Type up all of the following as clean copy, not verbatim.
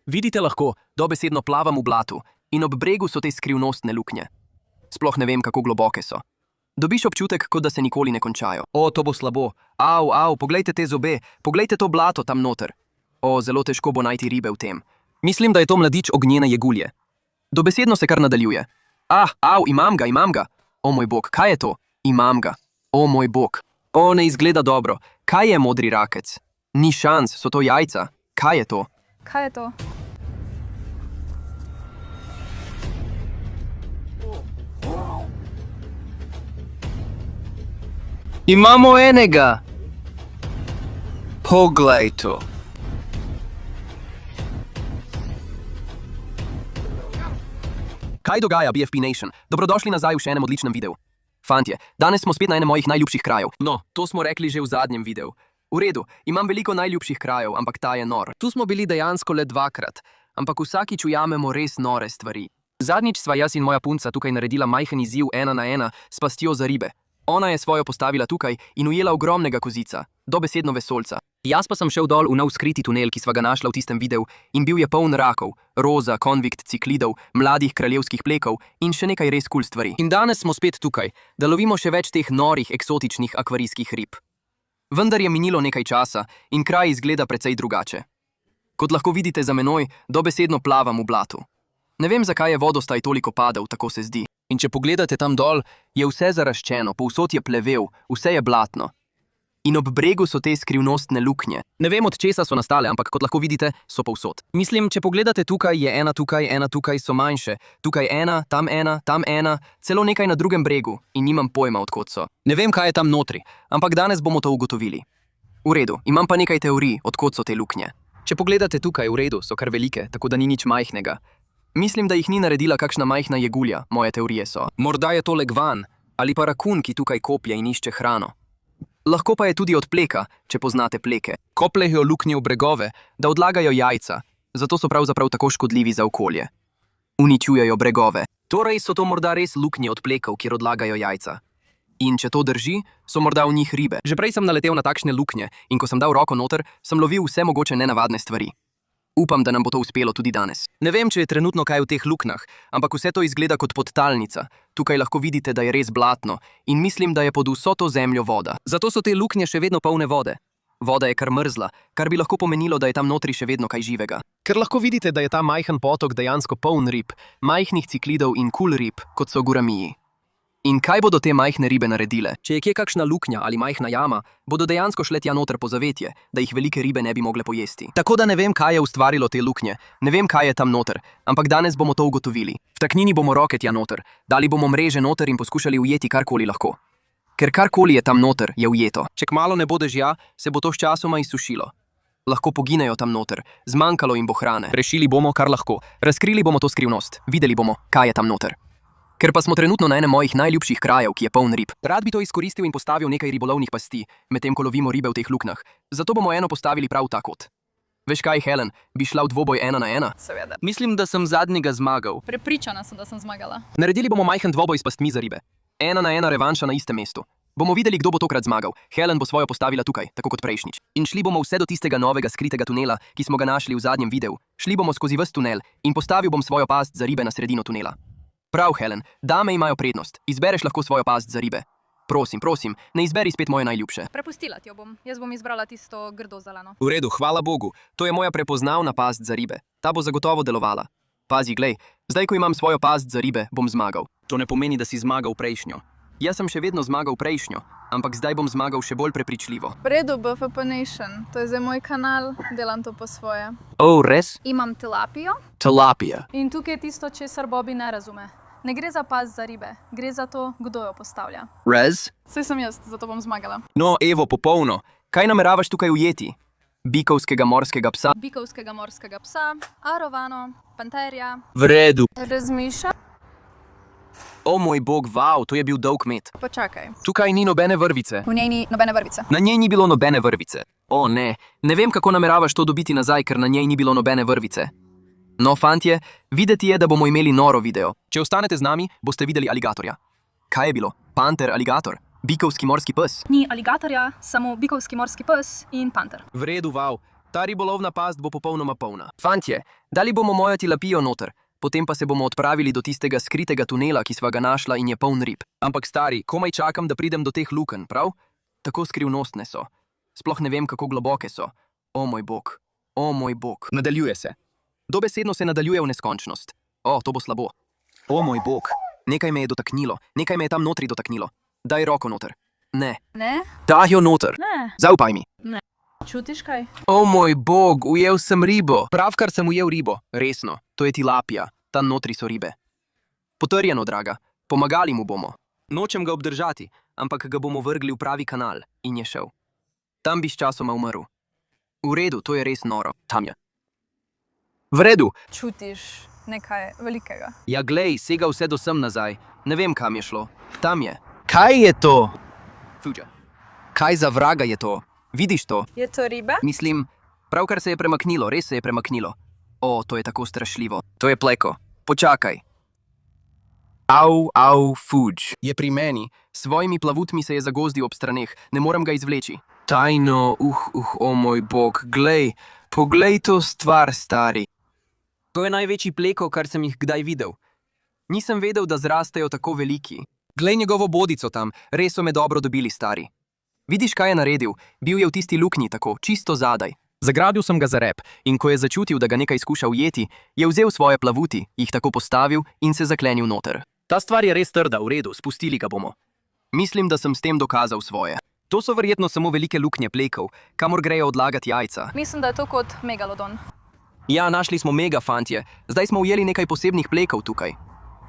Vidite lahko, dobesedno plavam v blatu in ob bregu so te skrivnostne luknje. Sploh ne vem, kako globoke so. Dobiš občutek, kot da se nikoli ne končajo. O, to bo slabo. Au, poglejte te zobe, poglejte to blato tam noter. O, zelo težko bo najti ribe v tem. Mislim, da je to mladič ognjene jegulje. Dobesedno se kar nadaljuje. Imam ga. O moj bog, kaj je to? Imam ga. O moj bog. O, ne izgleda dobro. Kaj je modri rakec? Ni šans, so to jajca. Kaj je to? Kaj je to? Imamo enega! Poglej to. Kaj dogaja, BFP Nation? Dobrodošli nazaj v še enem odličnem videu. Fantje, danes smo spet na enem mojih najljubših krajev. No, to smo rekli že v zadnjem videu. V redu, imam veliko najljubših krajev, ampak ta je nor. Tu smo bili dejansko le dvakrat, ampak vsakič ujamemo res nore stvari. Zadnjič sva jaz in moja punca tukaj naredila majhen izziv 1 na 1 s pastjo za ribe. Ona je svojo postavila tukaj in ujela ogromnega kozica, dobesedno vesolca. Jaz pa sem šel dol v nov skriti tunel, ki sva ga našla v tistem videu in bil je poln rakov, roza, konvikt, ciklidov, mladih kraljevskih plekov in še nekaj res kul stvari. In danes smo spet tukaj, da lovimo še več teh norih, eksotičnih akvarijskih rib. Vendar je minilo nekaj časa in kraj izgleda precej drugače. Kot lahko vidite za menoj, dobesedno plavam v blatu. Ne vem, zakaj je vodostaj toliko padel, tako se zdi. In če pogledate tam dol, je vse zaraščeno, povsod je plevel, vse je blatno. In ob bregu so te skrivnostne luknje. Ne vem, od česa so nastale, ampak kot lahko vidite, so povsod. Mislim, če pogledate tukaj, je ena tukaj so manjše. Tukaj ena, tam ena, celo nekaj na drugem bregu in nimam pojma, odkot so. Ne vem, kaj je tam notri, ampak danes bomo to ugotovili. V redu, imam pa nekaj teorij, odkot so te luknje. Če pogledate tukaj, v redu, so kar velike, tako da ni nič majhnega. Mislim, da jih ni naredila kakšna majhna jegulja, moje teorije so. Morda je to legvan ali pa rakun, ki tukaj koplje in išče hrano. Lahko pa je tudi od pleka, če poznate pleke. Kopljejo luknje v bregove, da odlagajo jajca, zato so pravzaprav tako škodljivi za okolje. Uničujejo bregove. Torej so to morda res luknje od plekov, kjer odlagajo jajca. In če to drži, so morda v njih ribe. Že prej sem naletel na takšne luknje in ko sem dal roko noter, sem lovil vse mogoče nenavadne stvari. Upam, da nam bo to uspelo tudi danes. Ne vem, če je trenutno kaj v teh luknjah, ampak vse to izgleda kot podtalnica. Tukaj lahko vidite, da je res blatno in mislim, da je pod vso to zemljo voda. Zato so te luknje še vedno polne vode. Voda je kar mrzla, kar bi lahko pomenilo, da je tam notri še vedno kaj živega. Ker lahko vidite, da je ta majhen potok dejansko poln rib, majhnih ciklidov in kul rib, kot so guramiji. In kaj bodo te majhne ribe naredile? Če je kje kakšna luknja ali majhna jama, bodo dejansko šle tja noter po zavetje, da jih velike ribe ne bi mogle pojesti. Tako da ne vem, kaj je ustvarilo te luknje, ne vem, kaj je tam noter, ampak danes bomo to ugotovili. Vtaknili bomo roke tja noter, dali bomo mreže noter in poskušali ujeti karkoli lahko. Ker karkoli je tam noter, je ujeto. Če kmalu ne bo dežja, se bo to sčasoma izsušilo. Lahko poginejo tam noter, zmanjkalo jim bo hrane. Rešili bomo, kar lahko, razkrili bomo to skrivnost, videli bomo, kaj je tam noter. Ker pa smo trenutno na enem mojih najljubših krajev, ki je poln rib. Rad bi to izkoristil in postavil nekaj ribolovnih pasti, medtem ko lovimo ribe v teh luknjah. Zato bomo eno postavili prav ta kot. Veš kaj, Helen, bi šla v dvoboj 1 na 1? Seveda. Mislim, da sem zadnjega zmagal. Prepričana sem, da sem zmagala. Naredili bomo majhen dvoboj s pastmi za ribe. 1 na 1 revanša na istem mestu. Bomo videli, kdo bo tokrat zmagal. Helen bo svojo postavila tukaj, tako kot prejšnjič. In šli bomo vse do tistega novega skritega tunela, ki smo ga našli v zadnjem videu. Šli bomo skozi ves tunel in postavil bom svojo past za ribe na sredino tunela. Prav, Helen, dame imajo prednost. Izbereš lahko svojo past za ribe. Prosim, ne izberi spet moje najljubše. Prepustila ti jo bom. Jaz bom izbrala tisto grdo zeleno. V redu, hvala Bogu. To je moja prepoznavna past za ribe. Ta bo zagotovo delovala. Pazi, glej, zdaj ko imam svojo past za ribe, bom zmagal. To ne pomeni, da si zmagal prejšnjo. Jaz sem še vedno zmagal prejšnjo, ampak zdaj bom zmagal še bolj prepričljivo. V redu, BFP Nation. To je zdaj moj kanal, delam to po svoje. Oh, res? Imam tilapijo. Tilapija. In tukaj je tisto, česar Bobby ne razume. Ne gre za past za ribe, gre za to, kdo jo postavlja. Res? Saj sem jaz, zato bom zmagala. No, Evo, popolno. Kaj nameravaš tukaj ujeti? Bikovskega morskega psa? Bikovskega morskega psa, arovano, panterja. V redu. Razmišlja. O moj bog, wow, to je bil dolg met. Počakaj. Tukaj ni nobene vrvice. V njej ni nobene vrvice. Na njej ni bilo nobene vrvice. O ne, ne vem, kako nameravaš to dobiti nazaj, ker na njej ni bilo nobene vrvice. No, fantje, videti je, da bomo imeli noro video. Če ostanete z nami, boste videli aligatorja. Kaj je bilo? Panter, aligator? Bikovski morski pes? Ni aligatorja, samo bikovski morski pes in panter. V redu, wow. Ta ribolovna past bo popolnoma polna. Fantje, dali bomo mojo tilapijo noter, potem pa se bomo odpravili do tistega skritega tunela, ki sva ga našla in je poln rib. Ampak stari, komaj čakam, da pridem do teh lukenj, prav? Tako skrivnostne so. Sploh ne vem, kako globoke so. O moj bog, o moj bog. Nadaljuje se. Dobesedno se nadaljuje v neskončnost. O, to bo slabo. O moj bog, nekaj me je dotaknilo, nekaj me je tam notri dotaknilo. Daj roko noter. Ne. Ne? Daj jo noter. Ne. Zaupaj mi. Čutiš kaj? O moj bog, ujel sem ribo. Pravkar sem ujel ribo. Resno, to je tilapija. Tam notri so ribe. Potrjeno, draga. Pomagali mu bomo. Nočem ga obdržati, ampak ga bomo vrgli v pravi kanal. In je šel. Tam bi sčasoma umrl. V redu, to je res noro. Tam je. V redu. Čutiš nekaj velikega. Ja, glej, sega vse do sem nazaj. Ne vem, kam je šlo. Tam je. Kaj je to? Fuja. Kaj za vraga je to? Vidiš to? Je to riba? Mislim, pravkar se je premaknilo, res se je premaknilo. O, to je tako strašljivo. To je pleko. Počakaj. Au, fuj. Je pri meni. S svojimi plavutmi se je zagozdil ob straneh. Ne morem ga izvleči. Tajno, o moj bog, glej. Poglej to stvar, stari. To je največji pleko, kar sem jih kdaj videl. Nisem vedel, da zrastejo tako veliki. Glej njegovo bodico tam, res so me dobro dobili, stari. Vidiš, kaj je naredil? Bil je v tisti luknji tako, čisto zadaj. Zagradil sem ga za rep in ko je začutil, da ga nekaj skuša ujeti, je vzel svoje plavuti, jih tako postavil in se zaklenil noter. Ta stvar je res trda, v redu, spustili ga bomo. Mislim, da sem s tem dokazal svoje. To so verjetno samo velike luknje plekov, kamor grejo odlagati jajca. Mislim, da je to kot megalodon. Ja, našli smo mega, fantje. Zdaj smo ujeli nekaj posebnih plekov tukaj.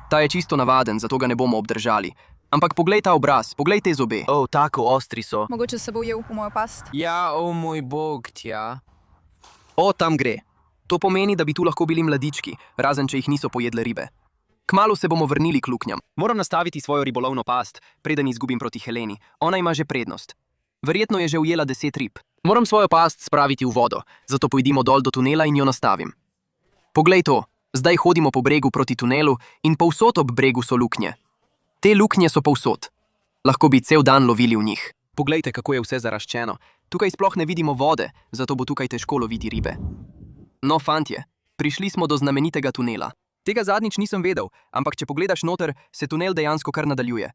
Ta je čisto navaden, zato ga ne bomo obdržali. Ampak poglej ta obraz, poglej te zobe. O, tako ostri so. Mogoče se bo ujel v mojo past. Ja, o moj bog, tja. O, tam gre. To pomeni, da bi tu lahko bili mladički, razen če jih niso pojedle ribe. Kmalu se bomo vrnili k luknjam. Moram nastaviti svojo ribolovno past, preden izgubim proti Heleni. Ona ima že prednost. Verjetno je že ujela 10 rib. Moram svojo past spraviti v vodo, zato pojdimo dol do tunela in jo nastavim. Poglej to, zdaj hodimo po bregu proti tunelu in povsod ob bregu so luknje. Te luknje so povsod. Lahko bi cel dan lovili v njih. Poglejte, kako je vse zaraščeno. Tukaj sploh ne vidimo vode, zato bo tukaj težko loviti ribe. No, fantje, prišli smo do znamenitega tunela. Tega zadnjič nisem vedel, ampak če pogledaš noter, se tunel dejansko kar nadaljuje.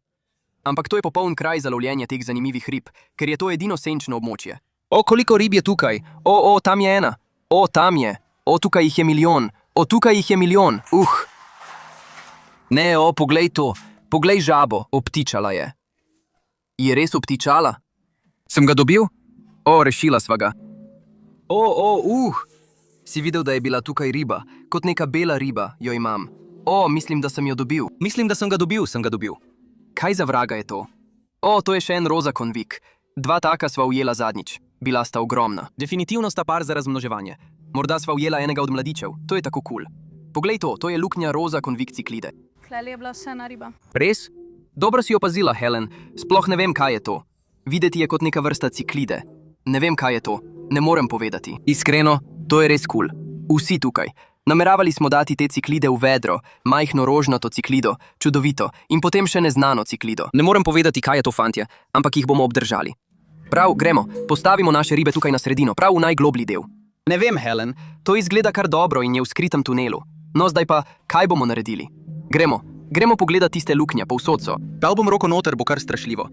Ampak to je popoln kraj za lovljenje teh zanimivih rib, ker je to edino senčno območje. O, koliko rib je tukaj? O, tam je ena. O, tam je. O, tukaj jih je milijon. O, tukaj jih je milijon. Ne, o, poglej to. Poglej žabo, obtičala je. Je res obtičala? Sem ga dobil? O, rešila sva ga. Si videl, da je bila tukaj riba? Kot neka bela riba jo imam. O, mislim, da sem jo dobil. Mislim, da sem ga dobil. Kaj za vraga je to? O, to je še en roza konvik. 2 taka sva ujela zadnjič. Bila sta ogromna. Definitivno sta par za razmnoževanje. Morda sva ujela enega od mladičev. To je tako kul. Poglej to je luknja roza konvik ciklide. Tleli je bila vse ena riba. Res? Dobro si opazila, Helen. Sploh ne vem, kaj je to. Videti je kot neka vrsta ciklide. Ne vem, kaj je to. Ne morem povedati. Iskreno, to je res kul. Vsi tukaj. Nameravali smo dati te ciklide v vedro, majhno rožnato ciklido, čudovito, in potem še neznano ciklido. Ne morem povedati, kaj je to, fantje, ampak jih bomo obdržali. Prav, gremo, postavimo naše ribe tukaj na sredino, prav v najgloblji del. Ne vem, Helen, to izgleda kar dobro in je v skritem tunelu. No, zdaj pa, kaj bomo naredili? Gremo pogledat tiste luknje, povsod so. Dal bom roko noter, bo kar strašljivo.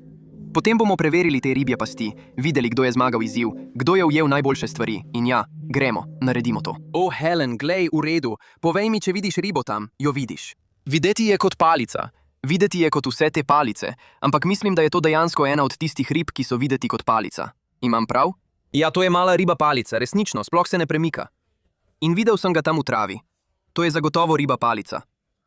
Potem bomo preverili te ribje pasti, videli, kdo je zmagal izziv, kdo je ujel najboljše stvari. In ja, gremo, naredimo to. O, Helen, glej, v redu. Povej mi, če vidiš ribo tam, jo vidiš. Videti je kot palica. Videti je kot vse te palice, ampak mislim, da je to dejansko ena od tistih rib, ki so videti kot palica. Imam prav? Ja, to je mala riba palica, resnično, sploh se ne premika. In videl sem ga tam v travi. To je zagotovo riba palica.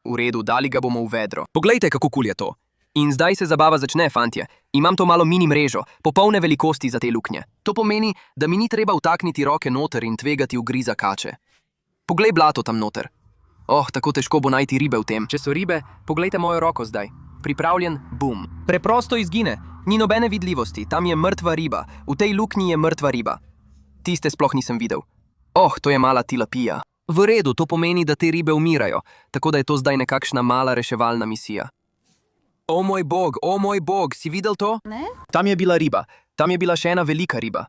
V redu, dali ga bomo v vedro. Poglejte, kako kul je to. In zdaj se zabava začne, fantje. Imam to malo mini mrežo, popolne velikosti za te luknje. To pomeni, da mi ni treba vtakniti roke noter in tvegati ugriza kače. Poglej blato tam noter. Tako težko bo najti ribe v tem. Če so ribe, poglejte mojo roko zdaj. Pripravljen, bum. Preprosto izgine. Ni nobene vidljivosti, tam je mrtva riba. V tej luknji je mrtva riba. Tiste sploh nisem videl. To je mala tilapija. V redu, to pomeni, da te ribe umirajo, tako da je to zdaj nekakšna mala reševalna misija. O moj bog, si videl to? Ne? Tam je bila riba, tam je bila še ena velika riba.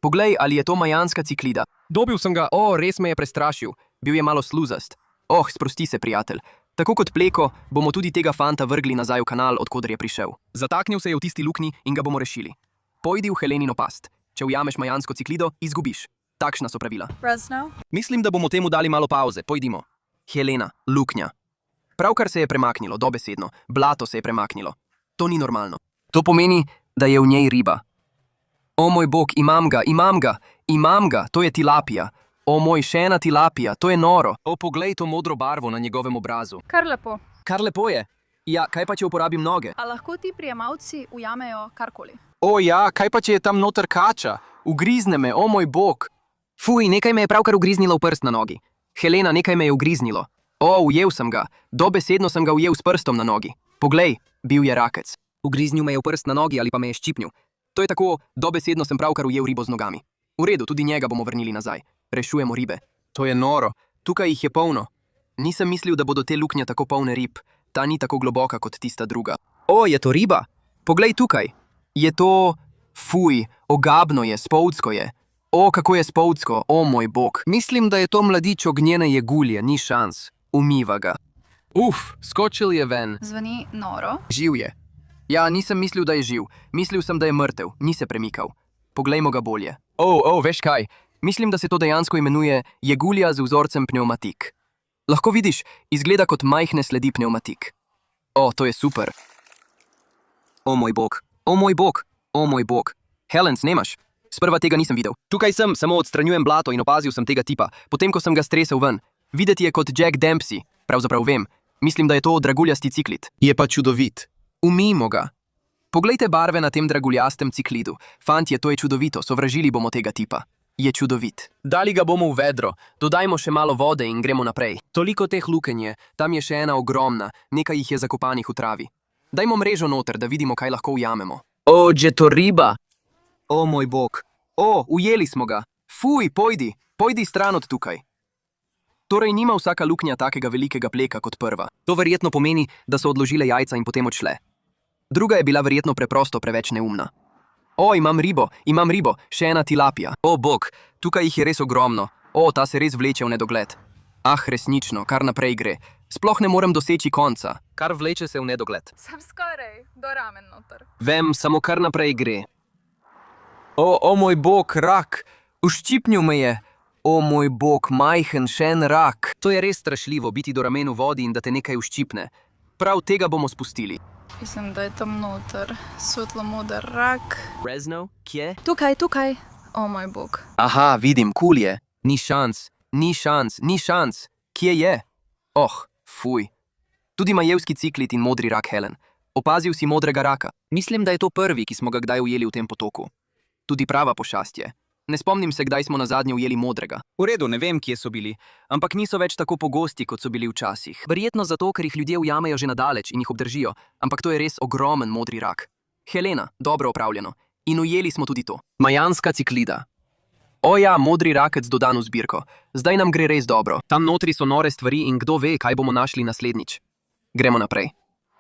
Poglej, ali je to majanska ciklida. Dobil sem ga, res me je prestrašil. Bil je malo sluzast. Sprosti se, prijatelj. Tako kot Pleko, bomo tudi tega fanta vrgli nazaj v kanal, odkoder je prišel. Zataknil se je v tisti luknji in ga bomo rešili. Pojdi v Helenino past. Če ujameš majansko ciklido, izgubiš. Takšna so pravila. Resno? Mislim, da bomo temu dali malo pauze. Pojdimo. Helena, luknja. Pravkar se je premaknilo, dobesedno. Blato se je premaknilo. To ni normalno. To pomeni, da je v njej riba. O moj bog, imam ga, to je tilapija. O moj, še ena tilapija, to je noro. Poglej to modro barvo na njegovem obrazu. Kar lepo. Kar lepo je. Ja, kaj pa če uporabim noge? A lahko ti prijemalci ujamejo karkoli? Ja, kaj pa če je tam noter kača? Ugrizne me, o moj bog. Fuj, nekaj me je pravkar ugriznilo v prst na nogi. Helena, nekaj me je ugriznilo. Ujel sem ga. Dobesedno sem ga ujel s prstom na nogi. Poglej, bil je rakec. Ugriznil me je v prst na nogi ali pa me je ščipnil. To je tako, dobesedno sem pravkar ujel ribo z nogami. V redu, tudi njega bomo vrnili nazaj. Rešujemo ribe. To je noro. Tukaj jih je polno. Nisem mislil, da bodo te luknje tako polne rib. Ta ni tako globoka kot tista druga. Je to riba? Poglej tukaj. Je to... Fuj, ogabno je, spolcko je. Kako je spolcko, o moj bog. Mislim, da je to mladič ognjene jegulje, ni šans. Umiva ga. Skočil je ven. Zveni noro. Živ je. Ja, nisem mislil, da je živ. Mislil sem, da je mrtev. Ni se premikal. Poglejmo ga bolje. Veš kaj? Mislim, da se to dejansko imenuje jegulja z vzorcem pneumatik. Lahko vidiš, izgleda kot majhne sledi pneumatik. To je super. O moj bog, o moj bog, o moj bog. Helen, snemaš? Sprva tega nisem videl. Tukaj sem, samo odstranjujem blato in opazil sem tega tipa, potem ko sem ga stresel ven. Videti je kot Jack Dempsey, pravzaprav vem. Mislim, da je to draguljasti ciklit. Je pa čudovit. Umijmo ga. Poglejte barve na tem draguljastem ciklidu. Fantje, to je čudovito, sovražili bomo tega tipa. Je čudovit. Dali ga bomo v vedro, dodajmo še malo vode in gremo naprej. Toliko teh lukenj je, tam je še ena ogromna, nekaj jih je zakopanih v travi. Dajmo mrežo noter, da vidimo, kaj lahko ujamemo. Že to riba. O moj bog. Ujeli smo ga. Fuj, pojdi stran od tukaj. Torej nima vsaka luknja takega velikega pleka kot prva. To verjetno pomeni, da so odložile jajca in potem odšle. Druga je bila verjetno preprosto preveč neumna. Imam ribo, še ena tilapija. Bog, tukaj jih je res ogromno. Ta se res vleče v nedogled. Resnično, kar naprej gre. Sploh ne morem doseči konca. Kar vleče se v nedogled. Sem skoraj, do ramen noter. Vem, samo kar naprej gre. O moj bog, rak. Uščipnil me je. O moj bog, majhen, še en rak. To je res strašljivo, biti do ramen v vodi in da te nekaj uščipne. Prav tega bomo spustili. Mislim, da je tam noter svetlo-moder rak. Resno, kje? Tukaj. O moj bog. Aha, vidim, kul je. Ni šans. Kje je? Fuj. Tudi majevski ciklit in modri rak, Helen. Opazil si modrega raka. Mislim, da je to prvi, ki smo ga kdaj ujeli v tem potoku. Tudi prava pošast je. Ne spomnim se, kdaj smo nazadnje ujeli modrega. V redu, ne vem, kje so bili, ampak niso več tako pogosti, kot so bili včasih. Verjetno zato, ker jih ljudje ujamejo že nadaleč in jih obdržijo, ampak to je res ogromen modri rak. Helena, dobro opravljeno. In ujeli smo tudi to. Majanska ciklida. Ja, modri rakec dodan v zbirko. Zdaj nam gre res dobro. Tam notri so nore stvari in kdo ve, kaj bomo našli naslednjič. Gremo naprej.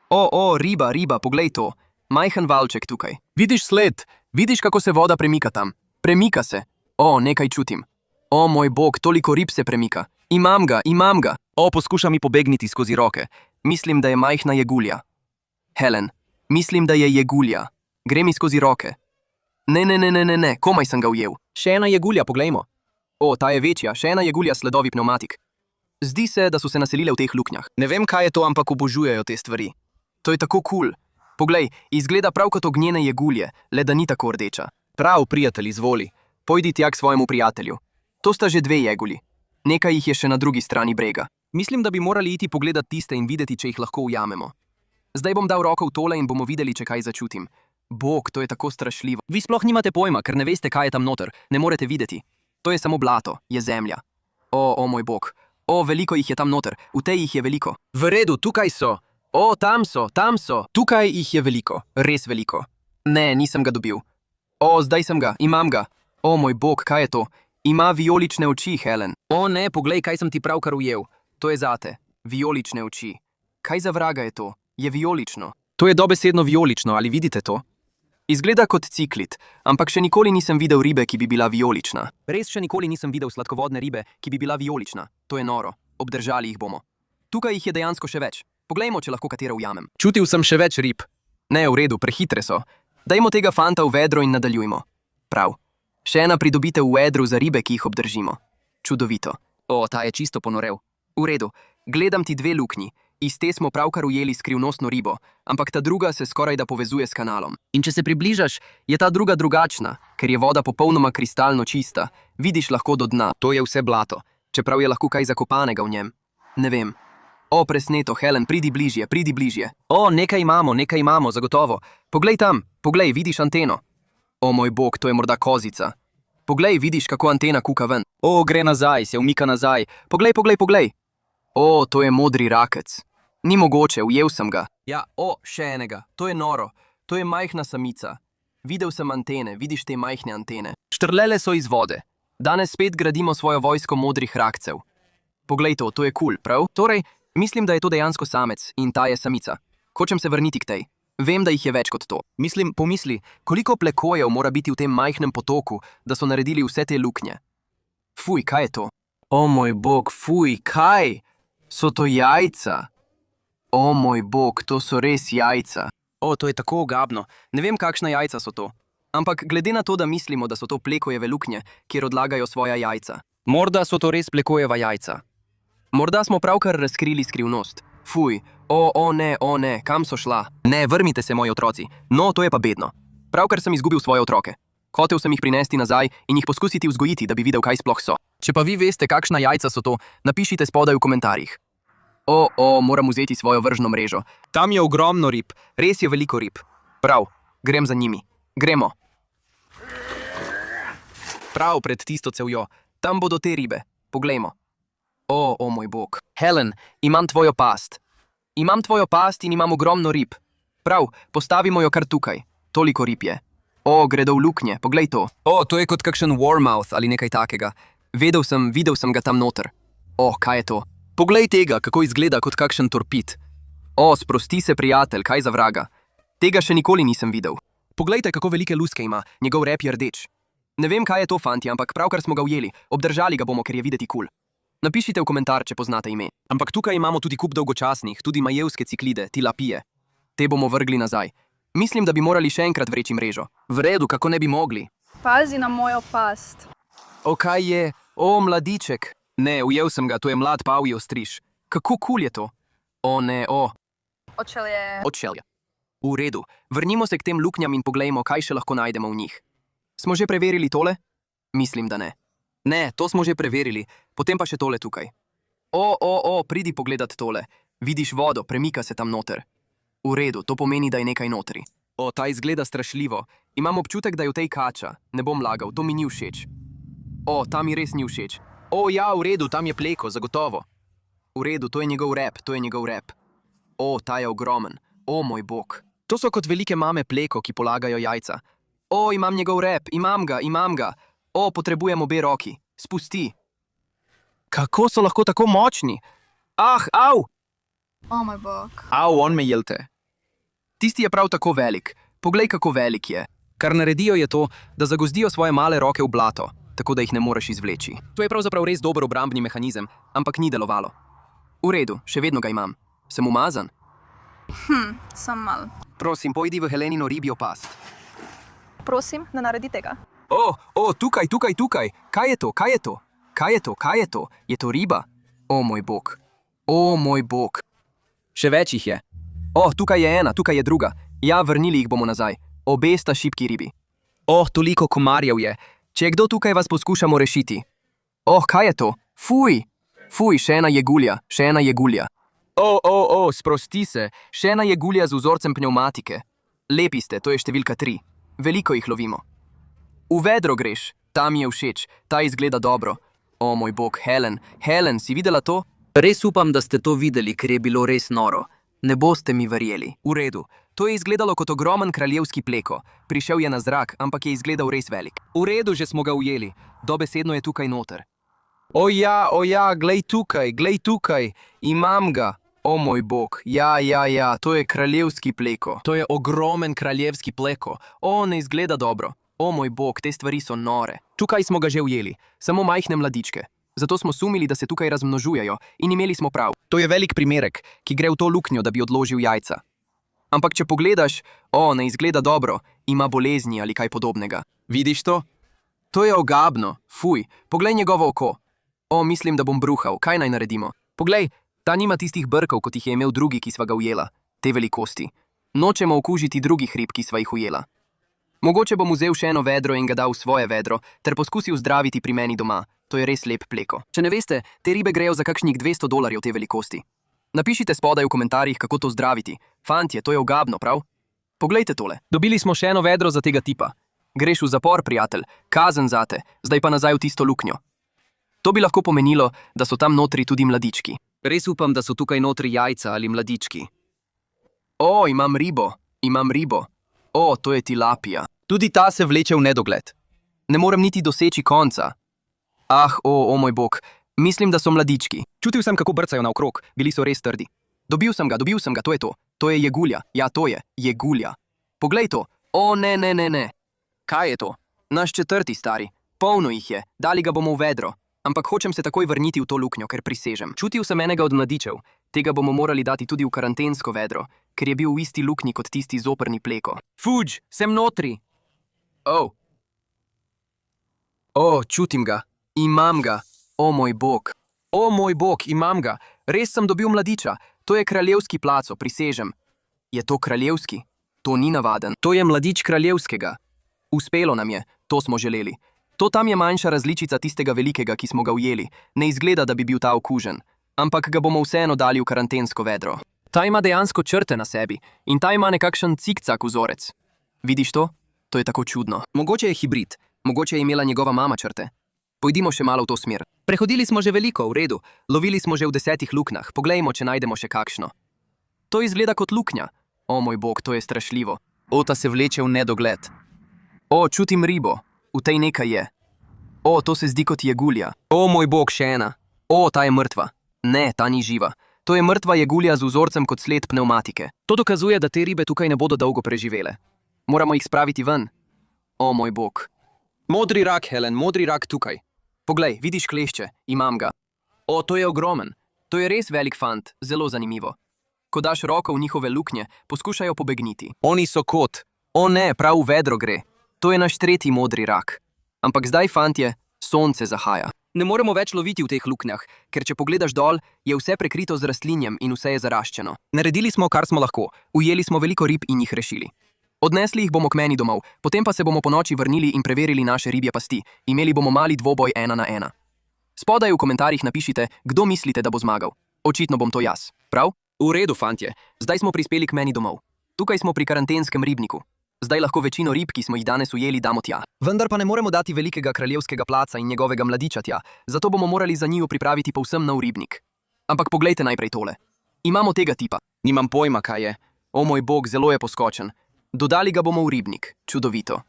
Riba, poglej to. Majhen valček tukaj. Vidiš sled? Vidiš, kako se voda premika tam? Premika se. Nekaj čutim. O moj bog, toliko rib se premika. Imam ga. Poskuša mi pobegniti skozi roke. Mislim, da je majhna jegulja. Helen, mislim, da je jegulja. Gre mi skozi roke. Ne, komaj sem ga ujel. Še ena jegulja, poglejmo. Ta je večja, še ena jegulja sledovi pneumatik. Zdi se, da so se naselile v teh luknjah. Ne vem, kaj je to, ampak obožujejo te stvari. To je tako kul. Poglej, izgleda prav kot ognjene jegulje, le da ni tako rdeča. Prav, prijatelj, izvoli. Pojdi tja k svojemu prijatelju. To sta že dve jegulji. Nekaj jih je še na drugi strani brega. Mislim, da bi morali iti pogledat tiste in videti, če jih lahko ujamemo. Zdaj bom dal roko v tole in bomo videli, če kaj začutim. Bog, to je tako strašljivo. Vi sploh nimate pojma, ker ne veste, kaj je tam noter. Ne morete videti. To je samo blato, je zemlja. O moj bog. Veliko jih je tam noter. V tej jih je veliko. V redu, tukaj so. Tam so. Tukaj jih je veliko. Res veliko. Ne, nisem ga dobil. Zdaj sem ga, imam ga. O moj bog, kaj je to? Ima vijolične oči, Helen. Ne, poglej, kaj sem ti pravkar ujel. To je zate. Vijolične oči. Kaj za vraga je to? Je vijolično. To je dobesedno vijolično, ali vidite to? Izgleda kot ciklit, ampak še nikoli nisem videl ribe, ki bi bila vijolična. Res še nikoli nisem videl sladkovodne ribe, ki bi bila vijolična. To je noro. Obdržali jih bomo. Tukaj jih je dejansko še več. Poglejmo, če lahko katero ujamem. Čutil sem še več rib. Ne, v redu, prehitre so. Dajmo tega fanta v vedro in nadaljujmo. Prav. Še ena pridobitev v vedru za ribe, ki jih obdržimo. Čudovito. O, ta je čisto ponorel. V redu, gledam ti dve luknji. Iz te smo pravkar ujeli skrivnostno ribo, ampak ta druga se skoraj da povezuje s kanalom. In če se približaš, je ta druga drugačna, ker je voda popolnoma kristalno čista. Vidiš lahko do dna. To je vse blato, čeprav je lahko kaj zakopanega v njem. Ne vem. O, presneto, Helen, pridi bližje, pridi bližje. O, nekaj imamo, zagotovo. Poglej tam, poglej, vidiš anteno. O, moj bog, to je morda kozica. Poglej, vidiš, kako antena kuka ven. O, gre nazaj, se umika nazaj. Poglej. O, to je modri rakec. Ni mogoče, ujel sem ga. Ja, o, še enega. To je noro. To je majhna samica. Videl sem antene, vidiš te majhne antene. Štrlele so iz vode. Danes spet gradimo svojo vojsko modrih rakcev. Poglej to je kul, prav? Torej, mislim, da je to dejansko samec in ta je samica. Hočem se vrniti k tej. Vem, da jih je več kot to. Pomisli, koliko plekojev mora biti v tem majhnem potoku, da so naredili vse te luknje. Fuj, kaj je to? O moj bog, fuj, kaj? So to jajca? O moj bog, to so res jajca. O, to je tako ogabno. Ne vem, kakšna jajca so to. Ampak glede na to, da mislimo, da so to plekojeve luknje, kjer odlagajo svoja jajca. Morda so to res plekojeva jajca. Morda smo pravkar razkrili skrivnost. Fuj, o ne, kam so šla? Ne, vrnite se, moji otroci. No, to je pa bedno. Pravkar sem izgubil svoje otroke. Hotel sem jih prinesti nazaj in jih poskusiti vzgojiti, da bi videl, kaj sploh so. Če pa vi veste, kakšna jajca so to, napišite spodaj v komentarjih. Moram vzeti svojo vržno mrežo. Tam je ogromno rib, res je veliko rib. Prav, grem za njimi. Gremo. Prav pred tisto cevjo, tam bodo te ribe. Poglejmo. O moj bog. Helen, imam tvojo past. Imam tvojo past in imam ogromno rib. Prav, postavimo jo kar tukaj. Toliko rib je. O, gredo v luknje, poglej to. O, to je kot kakšen warmouth ali nekaj takega. Videl sem ga tam noter. O, kaj je to? Poglej tega, kako izgleda kot kakšen torpid. O, sprosti se, prijatelj, kaj za vraga. Tega še nikoli nisem videl. Poglejte, kako velike luske ima, njegov rep je rdeč. Ne vem, kaj je to, fanti, ampak pravkar smo ga ujeli. Obdržali ga bomo, ker je videti kul. Napišite v komentar, če poznate ime. Ampak tukaj imamo tudi kup dolgočasnih, tudi majevske ciklide, tilapije. Te bomo vrgli nazaj. Mislim, da bi morali še enkrat vreči mrežo. V redu, kako ne bi mogli. Pazi na mojo past. O, kaj je? O, mladiček. Ne, ujel sem ga, to je mlad pavji ostriž. Kako kul je to? O, ne, o. Odšelje. V redu, vrnimo se k tem luknjam in poglejmo, kaj še lahko najdemo v njih. Smo že preverili tole? Mislim, da ne. Ne, to smo že preverili, potem pa še tole tukaj. Pridi pogledat tole. Vidiš vodo, premika se tam noter. V redu, to pomeni, da je nekaj notri. O, ta izgleda strašljivo. Imam občutek, da je v tej kača. Ne bom lagal, to mi ni všeč. O, ta mi res ni všeč. O, ja, v redu, tam je pleko, zagotovo. V redu, to je njegov rep. O, ta je ogromen. O, moj bog. To so kot velike mame pleko, ki polagajo jajca. O, imam njegov rep, imam ga. O, potrebujem obe roki. Spusti. Kako so lahko tako močni? Au! O moj bog. Au, on me jelte. Tisti je prav tako velik. Poglej, kako velik je. Kar naredijo je to, da zagozdijo svoje male roke v blato, tako da jih ne moreš izvleči. To je pravzaprav res dober obrambni mehanizem, ampak ni delovalo. V redu, še vedno ga imam. Sem umazan? Sem mal. Prosim, pojdi v Helenino ribjo past. Prosim, ne naredi tega. Tukaj. Kaj je to? Je to riba? O moj bog. Še več jih je. Tukaj je ena, tukaj je druga. Ja, vrnili jih bomo nazaj. Obe sta šibki ribi. Toliko komarjev je. Če je kdo tukaj, vas poskušamo rešiti. Kaj je to? Fuj, še ena jegulja. Sprosti se. Še ena jegulja z vzorcem pnevmatike. Lepi ste, to je številka 3. Veliko jih lovimo. V vedro greš, ta mi je všeč, ta izgleda dobro. O moj bog, Helen, si videla to? Res upam, da ste to videli, ker je bilo res noro. Ne boste mi verjeli. V redu, to je izgledalo kot ogromen kraljevski pleko. Prišel je na zrak, ampak je izgledal res velik. V redu, že smo ga ujeli. Dobesedno je tukaj noter. O ja, glej tukaj. Imam ga. O moj bog, ja, to je kraljevski pleko. To je ogromen kraljevski pleko. O, ne izgleda dobro. O moj bog, te stvari so nore. Tukaj smo ga že ujeli, samo majhne mladičke. Zato smo sumili, da se tukaj razmnožujejo in imeli smo prav. To je velik primerek, ki gre v to luknjo, da bi odložil jajca. Ampak če pogledaš, o, ne izgleda dobro, ima bolezni ali kaj podobnega. Vidiš to? To je ogabno, fuj, poglej njegovo oko. O, mislim, da bom bruhal, kaj naj naredimo? Poglej, ta nima tistih brkov, kot jih je imel drugi, ki sva ga ujela. Te velikosti. Nočemo okužiti drugih rib, ki sva jih ujela. Mogoče bom vzel še eno vedro in ga dal v svoje vedro, ter poskusil zdraviti pri meni doma. To je res lep pleko. Če ne veste, te ribe grejo za kakšnih $200 te velikosti. Napišite spodaj v komentarjih, kako to zdraviti. Fantje, to je ogabno, prav? Poglejte tole. Dobili smo še eno vedro za tega tipa. Greš v zapor, prijatelj, kazen zate, zdaj pa nazaj v tisto luknjo. To bi lahko pomenilo, da so tam notri tudi mladički. Res upam, da so tukaj notri jajca ali mladički. O, imam ribo. O, to je tilapija. Tudi ta se vleče v nedogled. Ne morem niti doseči konca. Ah, o moj bog, mislim, da so mladički. Čutil sem, kako brcajo naokrog, bili so res trdi. Dobil sem ga, to je to. To je jegulja, ja, to je jegulja. Poglej to, o ne. Kaj je to? Naš četrti stari, polno jih je, dali ga bomo v vedro. Ampak hočem se takoj vrniti v to luknjo, ker prisežem. Čutil sem enega od mladičev, tega bomo morali dati tudi v karantensko vedro, ker je bil v isti luknji kot tisti zoprni pleko. Fuj, sem notri. O, čutim ga, imam ga, o moj bog, imam ga, res sem dobil mladiča, to je kraljevski placo, prisežem. Je to kraljevski? To ni navaden, to je mladič kraljevskega. Uspelo nam je, to smo želeli. To tam je manjša različica tistega velikega, ki smo ga ujeli. Ne izgleda, da bi bil ta okužen. Ampak ga bomo vseeno dali v karantensko vedro. Ta ima dejansko črte na sebi in ta ima nekakšen cikcak vzorec. Vidiš to? To je tako čudno. Mogoče je hibrid, mogoče je imela njegova mama črte. Pojdimo še malo v to smer. Prehodili smo že veliko, v redu. Lovili smo že v 10 luknjah, poglejmo, če najdemo še kakšno. To izgleda kot luknja. O moj bog, to je strašljivo. Ota se vleče v nedogled. O, čutim ribo. V tej nekaj je. O, to se zdi kot jegulja. O, moj bog, še ena. O, ta je mrtva. Ne, ta ni živa. To je mrtva jegulja z vzorcem kot sled pneumatike. To dokazuje, da te ribe tukaj ne bodo dolgo preživele. Moramo jih spraviti ven. O, moj bog. Modri rak, Helen, modri rak tukaj. Poglej, vidiš klešče, imam ga. O, to je ogromen. To je res velik fant, zelo zanimivo. Ko daš roko v njihove luknje, poskušajo pobegniti. Oni so kot. O ne, prav v vedro gre. To je naš tretji modri rak. Ampak zdaj, fantje, sonce zahaja. Ne moremo več loviti v teh luknjah, ker če pogledaš dol, je vse prekrito z rastlinjem in vse je zaraščeno. Naredili smo, kar smo lahko. Ujeli smo veliko rib in jih rešili. Odnesli jih bomo k meni domov, potem pa se bomo ponoči vrnili in preverili naše ribje pasti. Imeli bomo mali dvoboj 1 na 1. Spodaj v komentarjih napišite, kdo mislite, da bo zmagal. Očitno bom to jaz. Prav? V redu, fantje. Zdaj smo prispeli k meni domov. Tukaj smo pri karantenskem ribniku. Zdaj lahko večino rib, ki smo jih danes ujeli, damo tja. Vendar pa ne moremo dati velikega kraljevskega placa in njegovega mladiča tja, zato bomo morali za njiju pripraviti povsem nov ribnik. Ampak poglejte najprej tole. Imamo tega tipa. Nimam pojma, kaj je. O moj bog, zelo je poskočen. Dodali ga bomo v ribnik. Čudovito.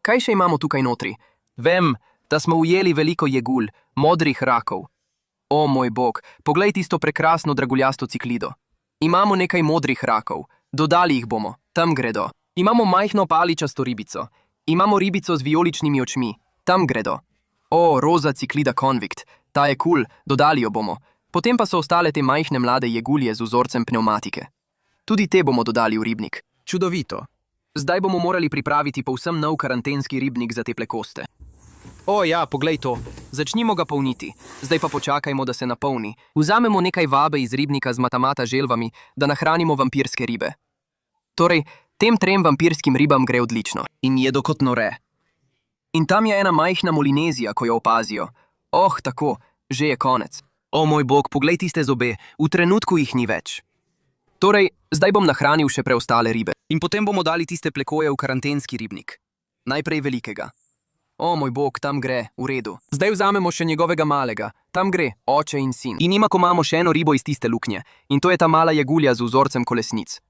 Kaj še imamo tukaj notri? Vem, da smo ujeli veliko jegulj, modrih rakov. O moj bog, poglej tisto prekrasno draguljasto ciklido. Imamo nekaj modrih rakov. Dodali jih bomo. Tam gredo. Imamo majhno paličasto ribico. Imamo ribico z vijoličnimi očmi. Tam gredo. O, roza ciklida convict. Ta je kul, dodali jo bomo. Potem pa so ostale te majhne mlade jegulje z vzorcem pneumatike. Tudi te bomo dodali v ribnik. Čudovito. Zdaj bomo morali pripraviti povsem nov karantenski ribnik za te plekoste. O ja, poglej to. Začnimo ga polniti. Zdaj pa počakajmo, da se napolni. Vzamemo nekaj vabe iz ribnika z matamata želvami, da nahranimo vampirske ribe. Torej, tem 3 vampirskim ribam gre odlično. In jedo kot nore. In tam je ena majhna molinezija, ko jo opazijo. Oh, tako, že je konec. O moj bog, poglej tiste zobe, v trenutku jih ni več. Torej, zdaj bom nahranil še preostale ribe. In potem bomo dali tiste plekoje v karantenski ribnik. Najprej velikega. O moj bog, tam gre, v redu. Zdaj vzamemo še njegovega malega. Tam gre, oče in sin. In imamo imamo še eno ribo iz tiste luknje. In to je ta mala jegulja z vzorcem kolesnic.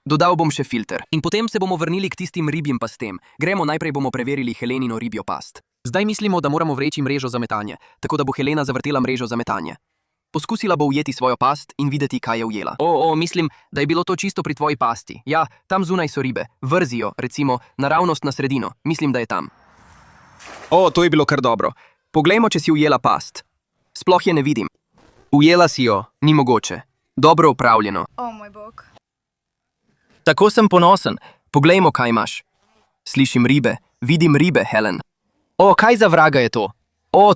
Dodal bom še filter. In potem se bomo vrnili k tistim ribjim pastem. Gremo, najprej bomo preverili Helenino ribjo past. Zdaj mislimo, da moramo vreči mrežo za metanje, tako da bo Helena zavrtela mrežo za metanje. Poskusila bo ujeti svojo past in videti, kaj je ujela. Mislim, da je bilo to čisto pri tvoji pasti. Ja, tam zunaj so ribe. Vrzijo, recimo, naravnost na sredino. Mislim, da je tam. To je bilo kar dobro. Poglejmo, če si ujela past. Sploh je ne vidim. Ujela si jo, ni mogoče. Dobro upravljeno. O moj bog. Tako sem ponosen. Poglejmo, kaj imaš. Slišim ribe, vidim ribe, Helen. Kaj za vraga je to?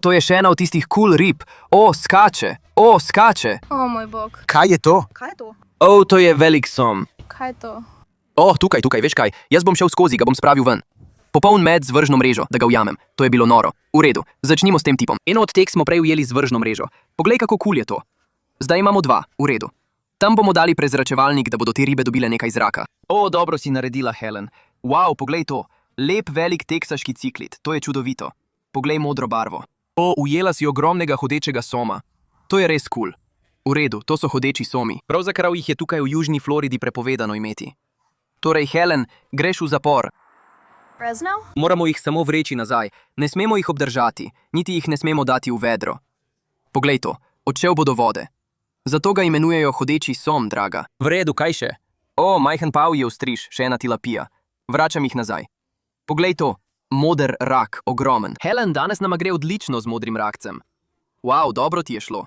To je še ena od tistih cool rib. Skače. Skače. O moj bog. Kaj je to? Kaj je to? To je velik som. Kaj je to? Tukaj, veš kaj? Jaz bom šel skozi, ga bom spravil ven. Popoln med z vržno mrežo, da ga ujamem. To je bilo noro. V redu, začnimo s tem tipom. Eno od teh smo prej ujeli z vržno mrežo. Poglej, kako cool je to. Zdaj imamo 2, v redu. Tam bomo dali prezračevalnik, da bodo te ribe dobile nekaj zraka. Dobro si naredila, Helen. Wow, poglej to. Lep velik teksaški ciklit, to je čudovito. Poglej modro barvo. Ujela si ogromnega hodečega soma. To je res cool. V redu, to so hodeči somi. Pravzaprav jih je tukaj v Južni Floridi prepovedano imeti. Torej, Helen, greš v zapor. Reznal? Moramo jih samo vreči nazaj. Ne smemo jih obdržati, niti jih ne smemo dati v vedro. Poglej to, odšel bo do vode. Zato ga imenujejo hodeči som, draga. V redu, kaj še? Majhen pav je vstriž, še ena tilapija. Vračam jih nazaj. Poglej to, moder rak, ogromen. Helen, danes nama gre odlično z modrim rakcem. Wow, dobro ti je šlo.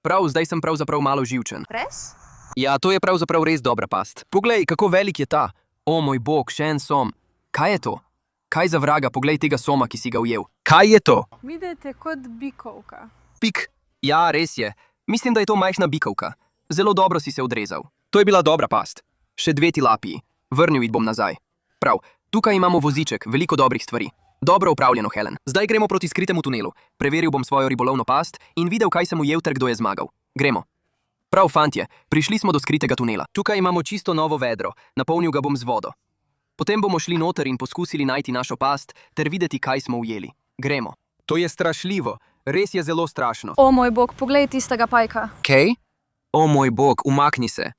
Zdaj sem pravzaprav malo živčen. Res? Ja, to je pravzaprav res dobra past. Poglej, kako velik je ta. Moj bog, še en som. Kaj je to? Kaj za vraga, poglej tega soma, ki si ga ujel. Kaj je to? Vidite kot bikovka. Pik. Ja, res je. Mislim, da je to majhna bikovka. Zelo dobro si se odrezal. To je bila dobra past. Še 2 tilapiji. Vrnil jih bom nazaj. Prav, tukaj imamo voziček, veliko dobrih stvari. Dobro upravljeno, Helen. Zdaj gremo proti skritemu tunelu. Preveril bom svojo ribolovno past in videl, kaj sem ujel ter kdo je zmagal. Gremo. Prav, fantje, prišli smo do skritega tunela. Tukaj imamo čisto novo vedro, napolnil ga bom z vodo. Potem bomo šli noter in poskusili najti našo past ter videti, kaj smo ujeli. Gremo. To je strašljivo, res je zelo strašno. O moj bog, poglej tistega pajka. Kaj? O moj bog, umakni se.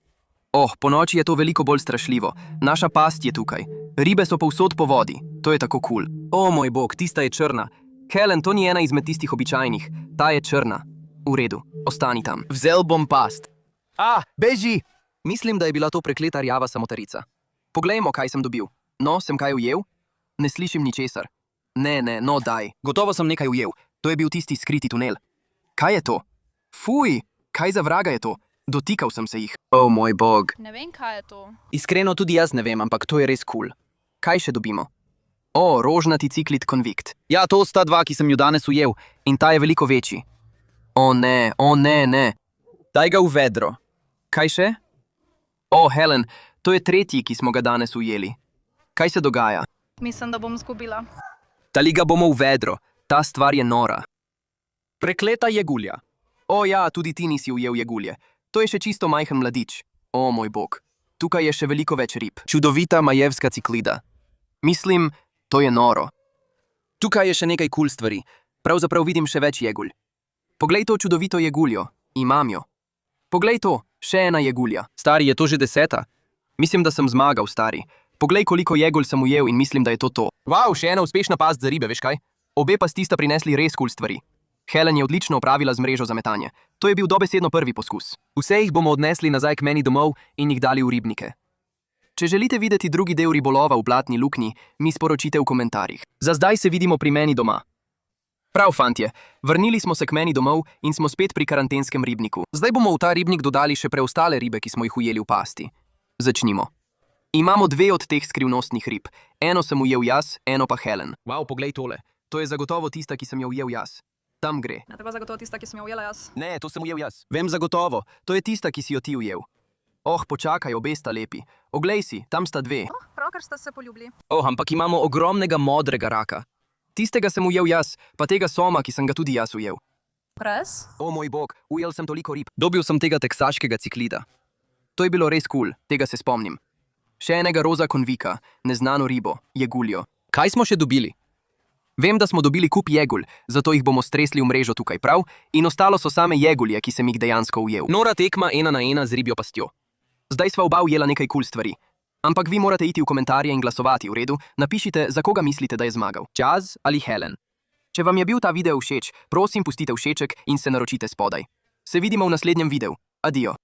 Po noči je to veliko bolj strašljivo. Naša past je tukaj. Ribe so povsod po vodi. To je tako cool. O moj bog, tista je črna. Helen, to ni ena izmed tistih običajnih. Ta je črna. V redu, ostani tam. Vzel bom past. Beži! Mislim, da je bila to prekleta rjava samotarica. Poglejmo, kaj sem dobil. Sem kaj ujel? Ne slišim ničesar. Ne, daj. Gotovo sem nekaj ujel. To je bil tisti skriti tunel. Kaj je to? Fuj, kaj za vraga je to? Dotikal sem se jih. O moj bog. Ne vem, kaj je to. Iskreno tudi jaz ne vem, ampak to je res cool. Kaj še dobimo? Rožnati ciklit konvikt. Ja, to sta 2, ki sem ju danes ujel. In ta je veliko večji. Ne. Daj ga v vedro. Kaj še? Helen, to je 3, ki smo ga danes ujeli. Kaj se dogaja? Mislim, da bom zgubila. Dali ga bomo v vedro. Ta stvar je nora. Prekleta jegulja. Ja, tudi ti nisi ujel jegulje. To je še čisto majhen mladič. O moj bog. Tukaj je še veliko več rib. Čudovita majevska ciklida. Mislim, to je noro. Tukaj je še nekaj cool stvari. Pravzaprav vidim še več jegulj. Poglej to čudovito jeguljo. Imam jo. Poglej to, še ena jegulja. Stari, je to že 10? Mislim, da sem zmagal, stari. Poglej, koliko jegulj sem ujel in mislim, da je to to. Wow, še ena uspešna past za ribe, veš kaj? Obe pasti sta prinesli res cool stvari. Helen je odlično opravila z mrežo za metanje. To je bil dobesedno prvi poskus. Vse jih bomo odnesli nazaj k meni domov in jih dali v ribnike. Če želite videti drugi del ribolova v Blatni luknji, mi sporočite v komentarjih. Za zdaj se vidimo pri meni doma. Prav, fantje, vrnili smo se k meni domov in smo spet pri karantenskem ribniku. Zdaj bomo v ta ribnik dodali še preostale ribe, ki smo jih ujeli v pasti. Začnimo. Imamo 2 od teh skrivnostnih rib. Eno sem ujel jaz, eno pa Helen. Wow, poglej tole. To je zagotovo tista, ki sem jo ujel jaz. Tam gre. Ne, tako zagotovo tista, ki sem jo ujela jaz. Ne, to sem ujel jaz. Vem zagotovo. To je tista, ki si jo ti ujel. Počakaj, obe sta lepi. Oglej si, tam sta 2. Pravkar sta se poljubili. Ampak imamo ogromnega modrega raka. Tistega sem ujel jaz, pa tega soma, ki sem ga tudi jaz ujel. Res? O moj bog, ujel sem toliko rib. Dobil sem tega teksaškega ciklida. To je bilo res cool, tega se spomnim. Še enega roza konvika, neznano ribo, jeguljo. Kaj smo še dobili? Vem, da smo dobili kup jegulj, zato jih bomo stresli v mrežo tukaj, prav? In ostalo so same jegulje, ki sem jih dejansko ujel. Nora tekma 1-1 z ribjo pastjo. Zdaj sva oba ujela nekaj cool stvari. Ampak vi morate iti v komentarje in glasovati, v redu? Napišite, za koga mislite, da je zmagal. Jazz ali Helen? Če vam je bil ta video všeč, prosim pustite všeček in se naročite spodaj. Se vidimo v naslednjem videu. Adijo.